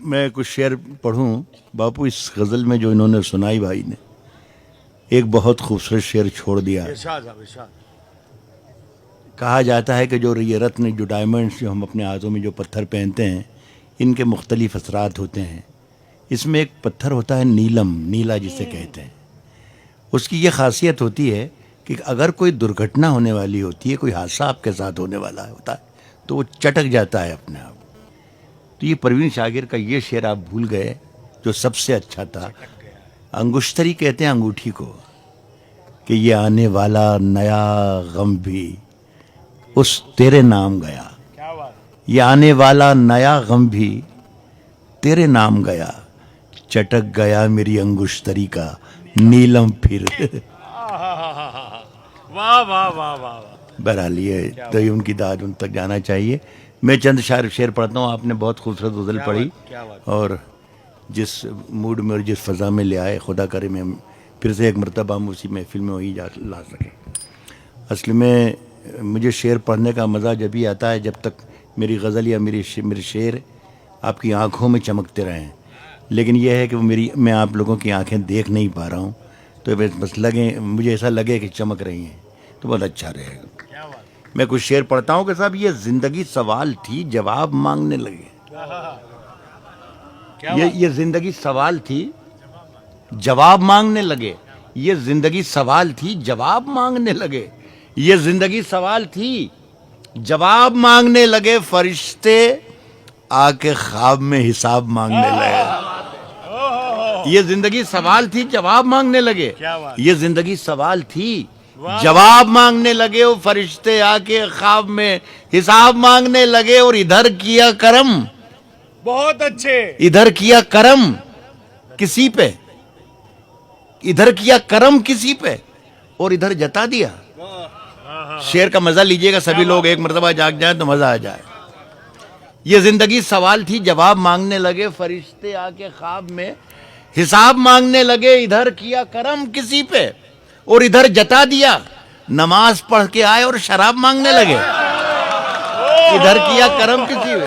میں کچھ شعر پڑھوں باپو. اس غزل میں جو انہوں نے سنائی بھائی نے ایک بہت خوبصورت شعر چھوڑ دیا. کہا جاتا ہے کہ جو یہ رتن جو ڈائمنڈس جو ہم اپنے ہاتھوں میں جو پتھر پہنتے ہیں ان کے مختلف اثرات ہوتے ہیں. اس میں ایک پتھر ہوتا ہے نیلم, نیلا جسے کہتے ہیں. اس کی یہ خاصیت ہوتی ہے کہ اگر کوئی درگھٹنا ہونے والی ہوتی ہے, کوئی حادثہ آپ کے ساتھ ہونے والا ہوتا ہے تو وہ چٹک جاتا ہے اپنے آپ. تو یہ پروین شاگر کا یہ شعر آپ بھول گئے جو سب سے اچھا تھا. انگشتری کہتے ہیں انگوٹھی کو, کہ یہ آنے والا نیا غم بھی اس تیرے نام گیا. یہ آنے والا نیا غم بھی تیرے نام گیا, چٹک گیا میری انگشتری کا نیلم پھر. واہ واہ واہ واہ. بہرحال یہ تو ان کی داد ان تک جانا چاہیے. میں چند شعر پڑھتا ہوں. آپ نے بہت خوبصورت غزل پڑھی اور جس موڈ میں اور جس فضا میں لے آئے, خدا کرے میں پھر سے ایک مرتبہ ہم اسی محفل میں وہی لا سکیں. اصل میں مجھے شعر پڑھنے کا مزہ جب ہی آتا ہے جب تک میری غزل یا میرے شعر آپ کی آنکھوں میں چمکتے رہیں. لیکن یہ ہے کہ میں آپ لوگوں کی آنکھیں دیکھ نہیں پا رہا ہوں, تو بس مجھے ایسا لگے کہ چمک رہی ہیں تو بہت اچھا رہے گا. میں کچھ شعر پڑھتا ہوں کہ صاحب یہ زندگی سوال تھی جواب مانگنے لگے. یہ زندگی سوال تھی جواب مانگنے لگے. یہ زندگی سوال تھی جواب مانگنے لگے. یہ زندگی سوال تھی جواب مانگنے لگے. فرشتے آ کے خواب میں حساب مانگنے لگے. یہ زندگی سوال تھی جواب مانگنے لگے. یہ زندگی سوال تھی جواب مانگنے لگے. وہ فرشتے آ کے خواب میں حساب مانگنے لگے. اور ادھر کیا کرم, بہت اچھے, ادھر کیا کرم کسی پہ, ادھر کیا کرم کسی پہ اور ادھر جتا دیا. شعر کا مزہ لیجئے گا سبھی لوگ, ایک مرتبہ جاگ جائیں تو مزہ آ جائے. یہ زندگی سوال تھی جواب مانگنے لگے. فرشتے آ کے خواب میں حساب مانگنے لگے. ادھر کیا کرم کسی پہ اور ادھر جتا دیا. نماز پڑھ کے آئے اور شراب مانگنے لگے. ادھر کیا کرم کسی پہ,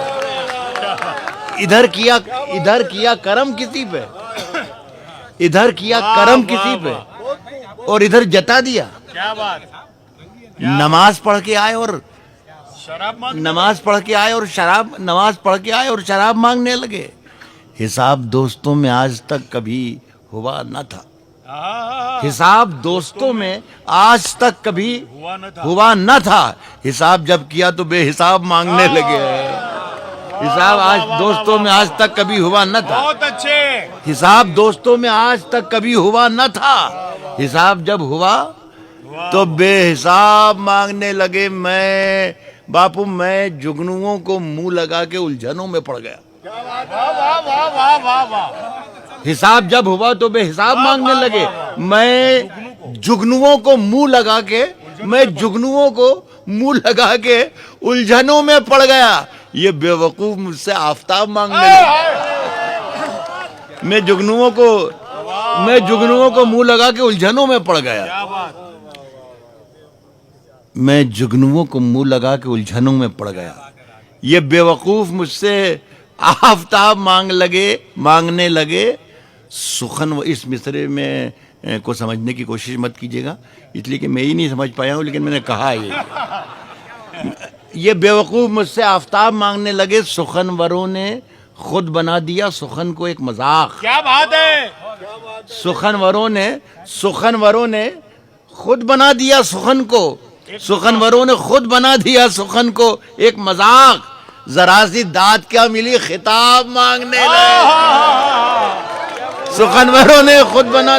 ادھر کیا کرم کسی پہ, ادھر کیا کرم کسی پہ اور ادھر جتا دیا. کیا بات. نماز پڑھ کے آئے اور شراب مانگنے لگے. حساب دوستوں میں آج تک کبھی ہوا نہ تھا. حساب دوستوں میں آج تک کبھی ہوا نہ تھا. حساب جب کیا تو بے حساب مانگنے لگے. حساب آج دوستوں میں آج تک کبھی ہوا نہ تھا. بہت اچھے. حساب دوستوں میں آج تک کبھی ہوا نہ تھا. حساب جب ہوا تو بے حساب مانگنے لگے. میں باپو میں جگنوؤں کو منہ لگا کے الجھنوں میں پڑ گیا. حساب جب ہوا تو بے حساب مانگنے لگے. میں جگنوؤں کو منہ لگا کے الجھنوں میں پڑ گیا. یہ بے وقوف مجھ سے آفتاب مانگنے لگے. میں جگنوؤں کو منہ لگا کے الجھنوں میں پڑ گیا. میں جگنوؤں کو منہ لگا کے الجھنوں میں پڑ گیا. یہ بے وقوف مجھ سے آفتاب مانگنے لگے. سخن اس مصرے میں کو سمجھنے کی کوشش مت کیجیے گا, اس لیے کہ میں ہی نہیں سمجھ پایا ہوں, لیکن میں نے کہا یہ بے وقوف مجھ سے آفتاب مانگنے لگے. سخنوروں نے خود بنا دیا سخن کو ایک مذاق. کیا بات ہے. سخنوروں نے خود بنا دیا سخن کو. سخنوروں نے خود بنا دیا سخن کو ایک مذاق. ذرا سی داد کیا ملی خطاب مانگنے لگے. سخنوروں نے خود بنا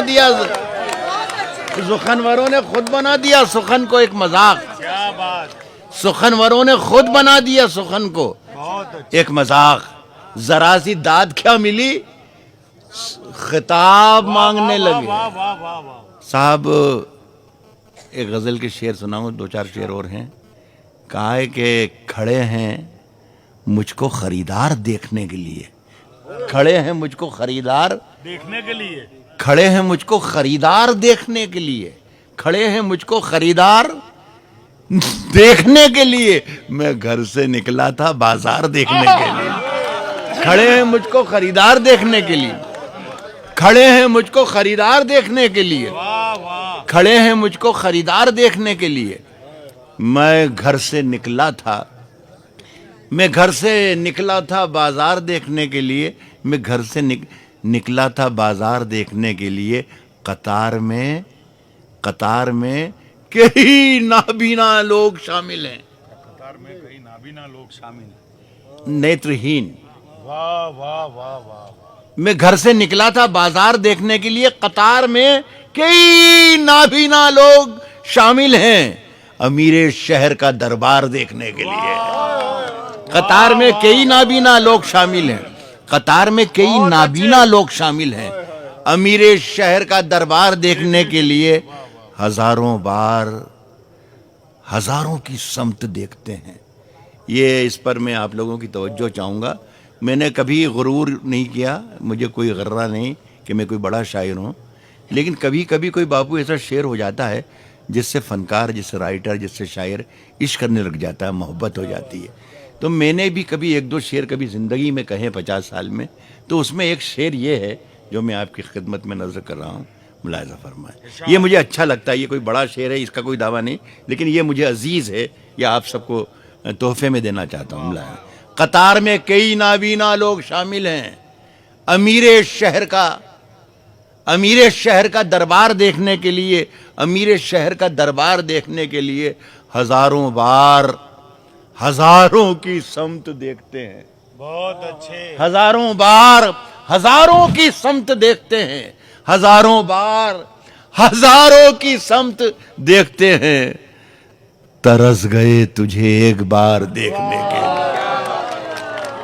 دیا سخن کو ایک مذاق. کیا بات. سخنوروں نے خود بنا دیا سخن کو ایک مذاق. ذرا سی داد کیا ملی خطاب مانگنے لگے. صاحب ایک غزل کے شعر سناؤں, 2-4 شعر اور ہیں. کہا ہے کہ کھڑے ہیں مجھ کو خریدار دیکھنے کے لیے. کھڑے ہیں مجھ کو خریدار دیکھنے کے لیے. کھڑے ہیں مجھ کو خریدار دیکھنے کے لیے. کھڑے ہیں مجھ کو خریدار دیکھنے کے لیے. میں گھر سے نکلا تھا بازار دیکھنے کے لیے. کھڑے ہیں مجھ کو خریدار دیکھنے کے لیے، کھڑے ہیں مجھ کو خریدار دیکھنے کے لیے، واہ واہ کھڑے ہیں مجھ کو خریدار دیکھنے کے لیے۔ میں گھر سے نکلا تھا، میں گھر سے نکلا تھا بازار دیکھنے کے لیے، میں گھر سے نکلا تھا بازار دیکھنے کے لیے، قطار میں کئی نابینا لوگ شامل ہیں، قطار میں کئی نابینا لوگ شامل ہیں۔ نیترہین۔ واہ واہ واہ واہ میں گھر سے نکلا تھا بازار دیکھنے کے لیے، قطار میں کئی نابینا لوگ شامل ہیں، امیر شہر کا دربار دیکھنے کے لیے۔ قطار میں کئی نابینا لوگ شامل ہیں، قطار میں کئی نابینا لوگ شامل ہیں، امیر شہر کا دربار دیکھنے کے لیے ہزاروں بار ہزاروں کی سمت دیکھتے ہیں۔ یہ اس پر میں آپ لوگوں کی توجہ چاہوں گا۔ میں نے کبھی غرور نہیں کیا، مجھے کوئی غرہ نہیں کہ میں کوئی بڑا شاعر ہوں، لیکن کبھی کبھی کوئی باپو ایسا شعر ہو جاتا ہے جس سے فنکار، جس سے رائٹر، جس سے شاعر عشق کرنے لگ جاتا ہے، محبت ہو جاتی ہے۔ تو میں نے بھی کبھی ایک دو شعر کبھی زندگی میں کہے 50 سال میں، تو اس میں ایک شعر یہ ہے جو میں آپ کی خدمت میں نظر کر رہا ہوں، ملاحظہ فرمائیں۔ یہ مجھے اچھا لگتا ہے، یہ کوئی بڑا شعر ہے، اس کا کوئی دعویٰ نہیں، لیکن یہ مجھے عزیز ہے، یہ آپ سب کو تحفے میں دینا چاہتا ہوں۔ ملاحظہ، قطار میں کئی نابینا لوگ شامل ہیں، امیر شہر کا دربار دیکھنے کے لیے، امیر شہر کا دربار دیکھنے کے لیے ہزاروں بار ہزاروں کی سمت دیکھتے ہیں، بہت اچھے۔ ہزاروں بار ہزاروں کی سمت دیکھتے ہیں، ہزاروں بار ہزاروں کی سمت دیکھتے ہیں، ترس گئے تجھے ایک بار دیکھنے کے لیے،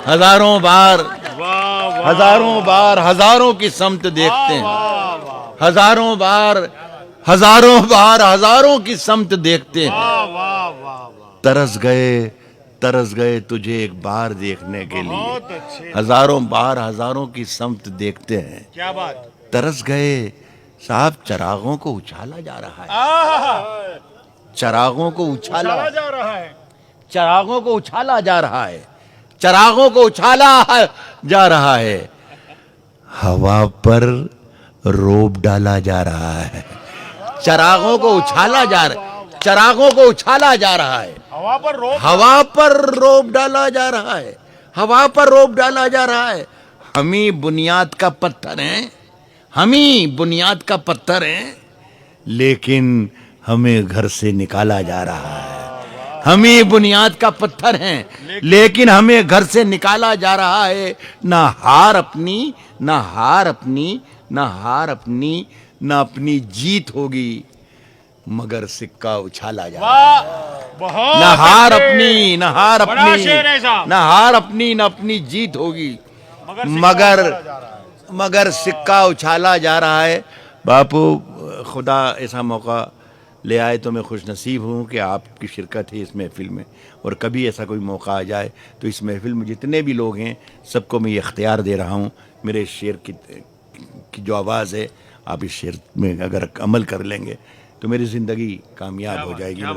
ہزاروں بار واہ واہ ہزاروں بار ہزاروں کی سمت دیکھتے ہیں، واہ واہ ہزاروں بار ہزاروں کی سمت دیکھتے ہیں، واہ واہ واہ ترس گئے تجھے ایک بار دیکھنے کے لیے، بہت اچھے۔ ہزاروں بار ہزاروں کی سمت دیکھتے ہیں، کیا بات۔ ترس گئے۔ صاحب، چراغوں کو اچھالا جا رہا ہے، چراغوں کو اچھالا جا رہا ہے۔ چراغوں کو اچھالا جا رہا ہے، چراغوں کو اچھالا جا رہا ہے، ہوا پر روب ڈالا جا رہا ہے، چراغوں کو اچھالا جا رہا ہے، چراغوں کو اچھالا جا رہا ہے، ہوا پر روک۔ ہوا پر روب ڈالا جا رہا ہے، ہوا پر روب ڈالا جا رہا ہے، ہمیں بنیاد کا پتھر ہیں، ہمیں بنیاد کا پتھر ہیں، لیکن ہمیں گھر سے نکالا جا رہا ہے، ہمیں بنیاد کا پتھر ہیں لیکن ہمیں گھر سے نکالا جا رہا ہے، نہ ہار اپنی نہ اپنی جیت ہوگی، مگر سکہ اچھالا جا رہا ہے، بہت نہ ہار اچھے۔ اپنی بڑا شعر ہے صاحب۔ نہ اپنی جیت ہوگی، مگر سکہ اچھالا جا رہا ہے۔ باپو، خدا ایسا موقع لے آئے تو میں خوش نصیب ہوں کہ آپ کی شرکت ہے اس محفل میں، اور کبھی ایسا کوئی موقع آ جائے تو اس محفل میں جتنے بھی لوگ ہیں سب کو میں یہ اختیار دے رہا ہوں، میرے شعر کی جو آواز ہے، آپ اس شعر میں اگر عمل کر لیں گے تو میری زندگی کامیاب ہو جائے گی۔ واہ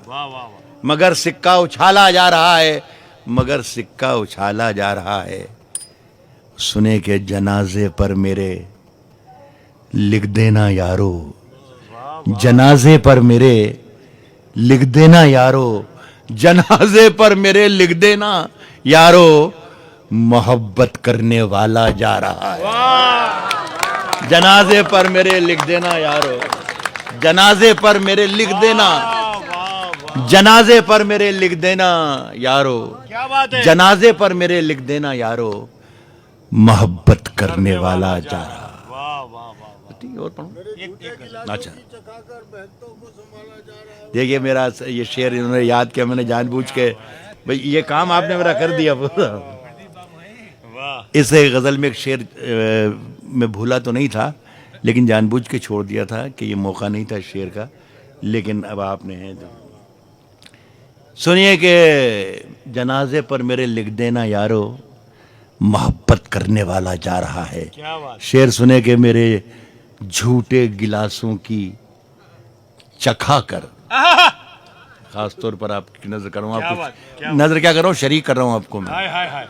واہ واہ۔ مگر سکہ اچھالا جا رہا ہے، مگر سکہ اچھالا جا رہا ہے، سنے کہ جنازے پر میرے لکھ دینا یارو، جنازے پر میرے لکھ دینا یارو، جنازے پر میرے لکھ دینا یارو، محبت کرنے والا جا رہا ہے، جنازے پر میرے لکھ دینا یارو، جنازے پر میرے لکھ دینا، جنازے پر میرے لکھ دینا یارو، کیا بات ہے۔ جنازے پر میرے لکھ دینا یارو، محبت کرنے والا جا رہا۔ واہ واہ واہ۔ اور پڑھوں؟ اچھا، دیکھیے میرا یہ شعر انہوں نے یاد کیا، میں نے جان بوجھ کے، بھئی یہ کام آپ نے میرا کر دیا۔ اس غزل میں ایک شعر میں بھولا تو نہیں تھا، لیکن جان بوجھ کے چھوڑ دیا تھا کہ یہ موقع نہیں تھا شعر کا، لیکن اب آپ نے ہے تو سنیے کہ جنازے پر میرے لکھ دینا یارو، محبت کرنے والا جا رہا ہے۔ کیا بات۔ شعر سنے کہ میرے جھوٹے گلاسوں کی چکھا کر، خاص طور پر آپ کی نظر کر رہا ہوں، آپ کو نظر کیا کر رہا ہوں، شریک کر رہا ہوں آپ کو میں، ہائے ہائے ہائے۔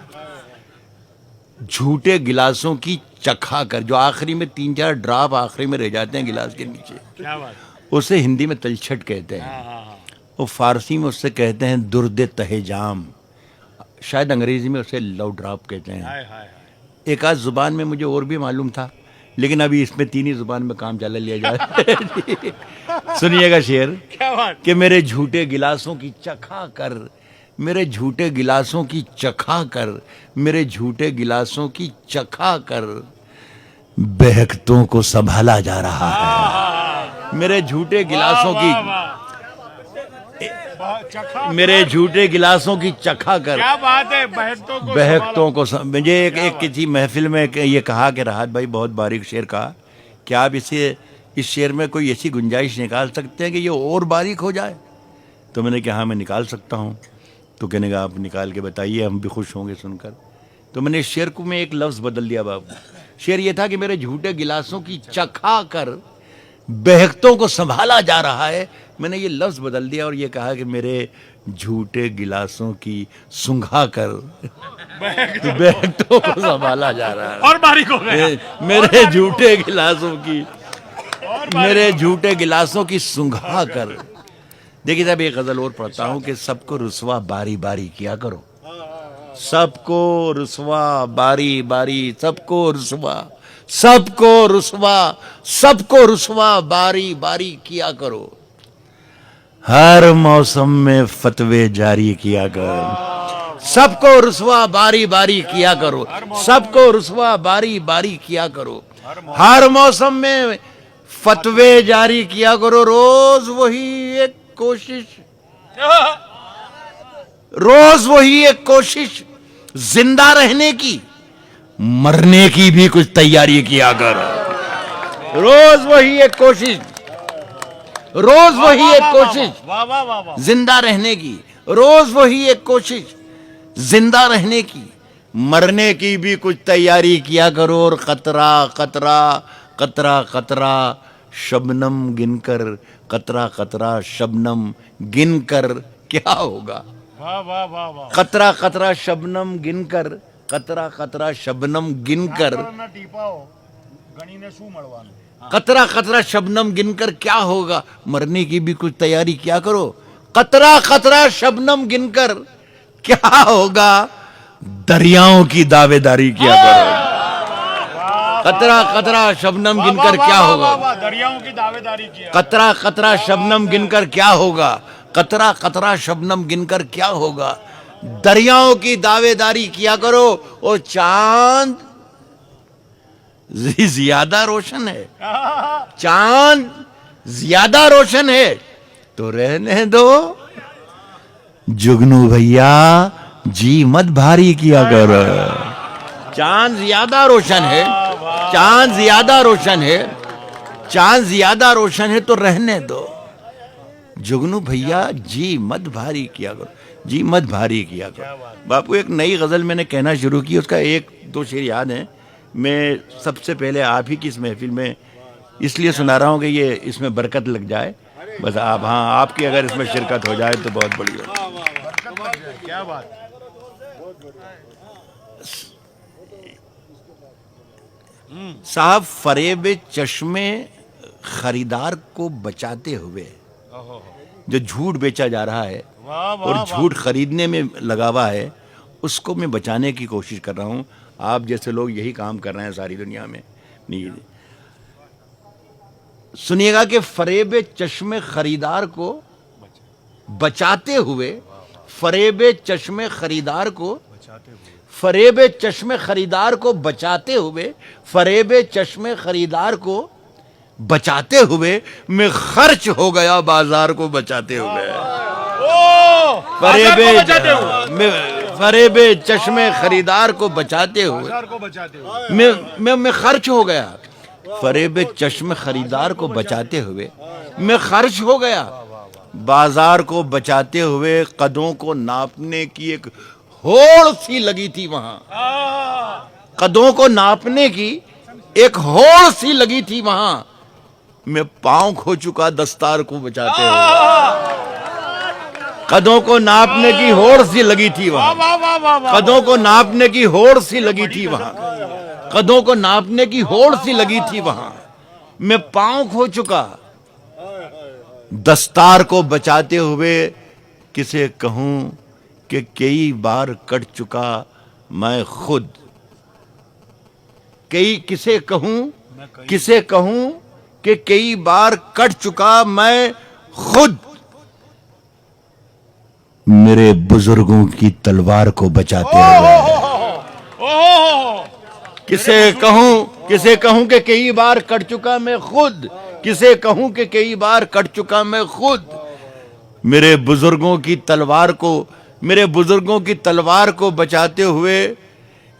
جھوٹے گلاسوں کی چکھا کر، جو آخری میں 3-4 ڈراپ آخری میں رہ جاتے ہیں گلاس کے نیچے، کیا بات. اسے ہندی میں تلچھٹ کہتے ہیں، ہاں ہاں ہاں. وہ فارسی میں اسے کہتے ہیں درد تہ جام، شاید انگریزی میں اسے لو ڈراپ کہتے ہیں. ہائے ہائے ہائے. ایک آدھ زبان میں مجھے اور بھی معلوم تھا، لیکن ابھی اس میں 3 ہی زبان میں کام چلا لیا جائے. سنیے گا شعر کیا بات. کہ میرے جھوٹے گلاسوں کی چکھا کر، میرے جھوٹے گلاسوں کی چکھا کر، میرے جھوٹے گلاسوں کی چکھا کر، بہکتوں کو سنبھالا جا رہا ہے. میرے جھوٹے گلاسوں کی، میرے جھوٹے گلاسوں کی چکھا کر، کیا بات ہے. بہتوں کو بہکتوں کو مجھے ایک کسی محفل میں یہ کہا کہ راحت بھائی بہت باریک شعر کہا، کیا آپ اس شعر میں کوئی ایسی گنجائش نکال سکتے ہیں کہ یہ اور باریک ہو جائے؟ تو میں نے کہا ہاں میں نکال سکتا ہوں. تو کہنے کا آپ نکال کے بتائیے، ہم بھی خوش ہوں گے سن کر. تو میں نے اس شعر کو میں ایک لفظ بدل دیا بابو. شعر یہ تھا کہ میرے جھوٹے گلاسوں کی چکھا کر، بہکتوں کو سنبھالا جا رہا ہے. میں نے یہ لفظ بدل دیا اور یہ کہا کہ میرے جھوٹے گلاسوں کی سنگھا کر بہکتوں کو سنبھالا جا رہا ہے. اور باریک ہو گیا. میرے جھوٹے گلاسوں کی، میرے جھوٹے گلاسوں کی سنگھا کر. دیکھیے صاحب ایک غزل اور پڑھتا ہوں کہ سب کو رسوا باری باری کیا کرو، سب کو رسوا باری باری، سب کو رسوا، سب کو رسوا، سب کو رسوا باری باری کیا کرو. ہر موسم میں فتوے جاری کیا کرو، سب کو رسوا باری باری کیا کرو، سب کو رسوا باری باری کیا کرو. ہر موسم میں فتوے جاری کیا کرو. روز وہی ایک کوشش، روز وہی ایک کوشش، زندہ رہنے کی، مرنے کی بھی کچھ تیاری کیا کرو. روز وہی ایک کوشش، روز وہی ایک کوشش واہ واہ واہ واہ. زندہ رہنے کی، روز وہی ایک کوشش زندہ رہنے کی، مرنے کی بھی کچھ تیاری کیا کرو. اور قطرہ قطرہ قطرہ قطرہ شبنم گن کر، قطرہ قطرہ شبنم گن کر کیا ہوگا. واہ واہ واہ واہ. قطرہ قطرہ شبنم گن کر، قطرہ قطرہ شبنم گن کر، نہ ટીપાઓ ગણીને શું મળવાનું. قطرہ قطرہ شبنم گن کر کیا ہوگا، مرنے کی بھی کچھ تیاری کیا کرو. قطرہ قطرہ شبنم گن کر کیا ہوگا، دریاؤں کی دعوے داری کیا کرو. قطرہ قطرہ شبنم گن کر کیا ہوگا، دریاؤں کی دعوے داری کیا. قطرہ قطرہ شبنم گن کر کیا ہوگا، قطرہ قطرہ شبنم گن کر کیا ہوگا، دریاؤں کی دعوے داری کیا کرو. اور چاند زیادہ روشن ہے، چاند زیادہ روشن ہے تو رہنے دو. جگنو بھیا جی مت بھاری کیا کرو. چاند زیادہ روشن ہے، چاند زیادہ روشن ہے، چاند زیادہ روشن ہے تو رہنے دو. جگنو بھیا جی مت بھاری کیا کرو، جی مت بھاری کیا کرو. باپو ایک نئی غزل میں نے کہنا شروع کی، اس کا 1-2 شعر یاد ہیں. میں سب سے پہلے آپ ہی کی اس محفل میں اس لیے سنا رہا ہوں کہ یہ اس میں برکت لگ جائے. بس آپ، ہاں آپ کی اگر اس میں شرکت ہو جائے تو بہت بڑی بات. کیا بات. صاحب فریب چشمے خریدار کو بچاتے ہوئے، جو جھوٹ بیچا جا رہا ہے اور جھوٹ خریدنے میں لگا ہوا ہے، اس کو میں بچانے کی کوشش کر رہا ہوں. آپ جیسے لوگ یہی کام کر رہے ہیں ساری دنیا میں. سنیے گا کہ فریب چشم خریدار کو بچاتے ہوئے، فریب چشم خریدار کو، فریب چشم خریدار کو بچاتے ہوئے، فریب چشم خریدار کو بچاتے ہوئے میں خرچ ہو گیا بازار کو بچاتے ہوئے. فریب چشم خریدار کو بچاتے ہوئے میں خرچ ہو گیا. فریب چشم خریدار کو بچاتے ہوئے میں خرچ ہو گیا. بازار کو بچاتے ہوئے قدوں کو ناپنے کی ایک ہوڑ سی لگی تھی وہاں. قدوں کو ناپنے کی ایک ہوڑ سی لگی تھی وہاں. میں پاؤں کھو چکا دستار کو بچاتے ہوئے. قدوں کو ناپنے کی ہوڑ سی لگی تھی وہاں، واہ واہ واہ واہ قدوں کو ناپنے کی ہوڑ سی لگی تھی وہاں، قدوں کو ناپنے کی ہوڑ سی لگی تھی وہاں، میں پاؤں کھو چکا دستار کو بچاتے ہوئے، کسے کہوں کہ کئی بار کٹ چکا میں خود، کسے کہوں کہ کئی بار کٹ چکا میں خود، میرے بزرگوں کی تلوار کو بچاتے ہوئے، کسے کہوں کہ کئی بار کٹ چکا میں خود، کسے کہوں کہ کئی بار کٹ چکا میں خود، میرے بزرگوں کی تلوار کو بچاتے ہوئے،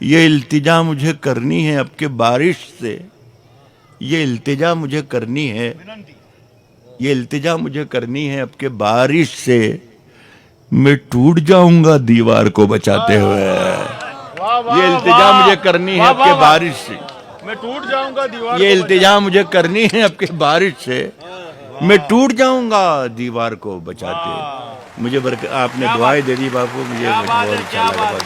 یہ التجا مجھے کرنی ہے اب کہ بارش سے، یہ التجا مجھے کرنی ہے، یہ التجا مجھے کرنی ہے اب کہ بارش سے میں ٹوٹ جاؤں گا دیوار کو بچاتے ہوئے، یہ التجا مجھے کرنی ہے اب کہ بارش سے، میں ٹوٹ جاؤں گا دیوار یہ التجا مجھے کرنی ہے اب کہ بارش سے میں ٹوٹ جاؤں گا دیوار کو بچاتے ہوئے۔ مجھے آپ نے دعائیں دے دی باپو، مجھے بہت اچھا لگا، بہت